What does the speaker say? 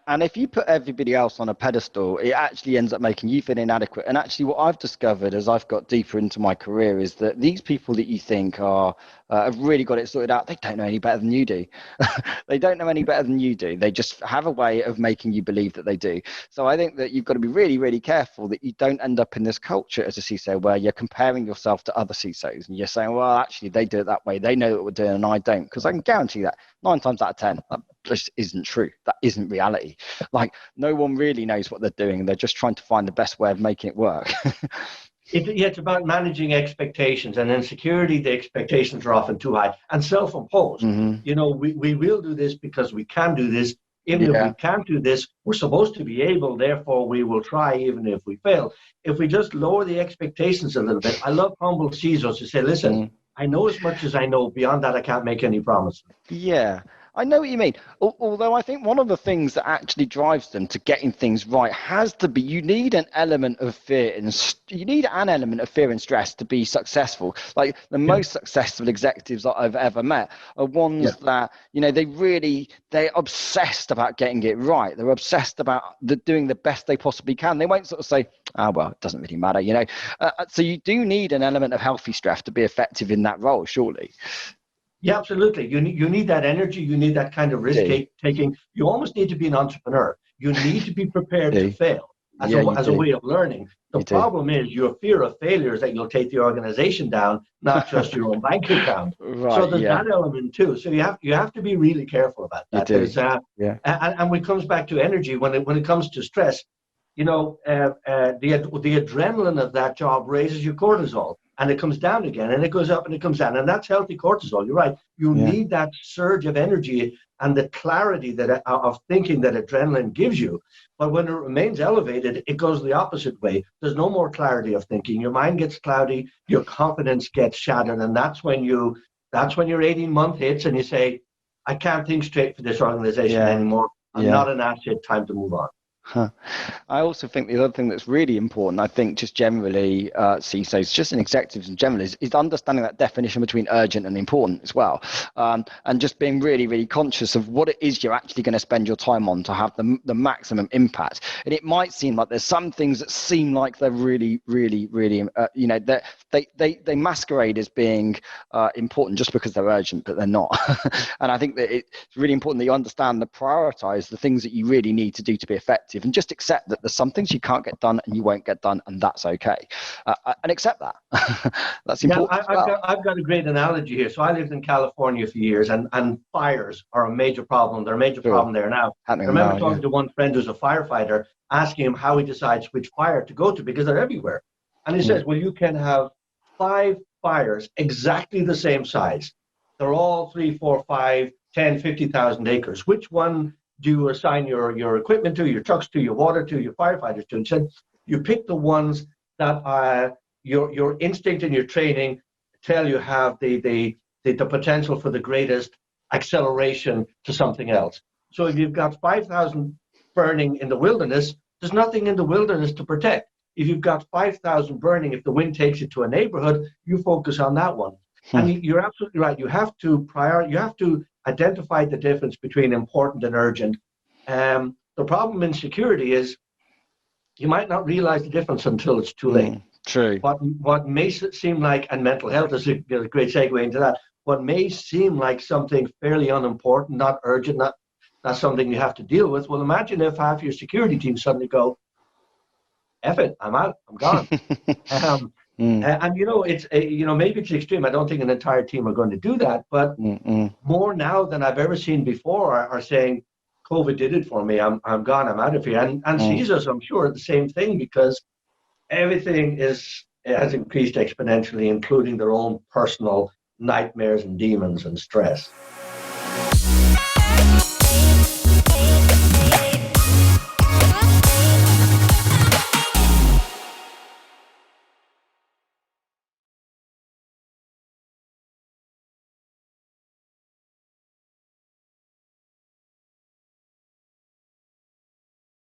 And if you put everybody else on a pedestal, it actually ends up making you feel inadequate. And actually, what I've discovered as I've got deeper into my career is that these people that you think are have really got it sorted out, they don't know any better than you do. They don't know any better than you do. They just have a way of making you believe that they do. So I think that you've got to be really, really careful that you don't end up in this culture as a CISO where you're comparing yourself to other CISOs and you're saying, well, actually, they do it that way. They know what we're doing and I don't. Because I can guarantee that 9 times out of 10, that just isn't true. That isn't reality. Like, no one really knows what they're doing. They're just trying to find the best way of making it work. It's about managing expectations, and in security, the expectations are often too high and self-imposed. We will do this because we can do this. Even if we can't do this, we're supposed to be able, therefore we will try even if we fail. If we just lower the expectations a little bit, I love humble CISOs who say, listen, I know as much as I know. Beyond that, I can't make any promises. Yeah. I know what you mean. Although I think one of the things that actually drives them to getting things right has to be, you need an element of fear and stress to be successful. Like the most successful executives that I've ever met are ones that, they're obsessed about getting it right. They're obsessed about doing the best they possibly can. They won't sort of say, well, it doesn't really matter, So you do need an element of healthy stress to be effective in that role, surely. Yeah, absolutely. You need that energy. You need that kind of risk taking. You almost need to be an entrepreneur. You need to be prepared to fail as a way of learning. The problem is your fear of failure is that you'll take the organization down, not just your own bank account. Right, so there's that element too. So you have to be really careful about that. And when it comes back to energy, when it comes to stress, the adrenaline of that job raises your cortisol. And it comes down again, and it goes up and it comes down. And that's healthy cortisol. You're right. You need that surge of energy and the clarity of thinking that adrenaline gives you. But when it remains elevated, it goes the opposite way. There's no more clarity of thinking. Your mind gets cloudy. Your confidence gets shattered. And that's when your 18-month hits and you say, I can't think straight for this organization anymore. I'm not an asset. Time to move on. I also think the other thing that's really important, I think just generally CISOs, just in executives in general, is understanding that definition between urgent and important as well. And just being really, really conscious of what it is you're actually going to spend your time on to have the maximum impact. And it might seem like there's some things that seem like they're really, really, really, they masquerade as being important just because they're urgent, but they're not. And I think that it's really important that you understand to prioritize the things that you really need to do to be effective. And just accept that there's some things you can't get done and you won't get done, and that's okay. And accept that. That's important. I've got a great analogy here. So I lived in California for years, and fires are a major problem. They're a major problem there now. I remember talking to one friend who's a firefighter, asking him how he decides which fire to go to because they're everywhere. And he says, well, you can have 5 fires exactly the same size. They're all 3, 4, 5, 10, 50,000 acres. Which one do you assign your equipment to, your trucks to, your water to, your firefighters to? And said, you pick the ones that your instinct and your training tell you have the potential for the greatest acceleration to something else. So if you've got 5,000 burning in the wilderness, there's nothing in the wilderness to protect. If you've got 5,000 burning, if the wind takes it to a neighborhood, you focus on that one. And you're absolutely right. You have to identify the difference between important and urgent. The problem in security is you might not realize the difference until it's too late. True. What may seem like, and mental health is a great segue into that, what may seem like something fairly unimportant, not urgent, not something you have to deal with. Well, imagine if half your security team suddenly go, F it, I'm out, I'm gone. And it's maybe it's extreme. I don't think an entire team are going to do that, but more now than I've ever seen before are saying, COVID did it for me. I'm gone. I'm out of here. And CISOs, I'm sure, the same thing, because everything has increased exponentially, including their own personal nightmares and demons and stress.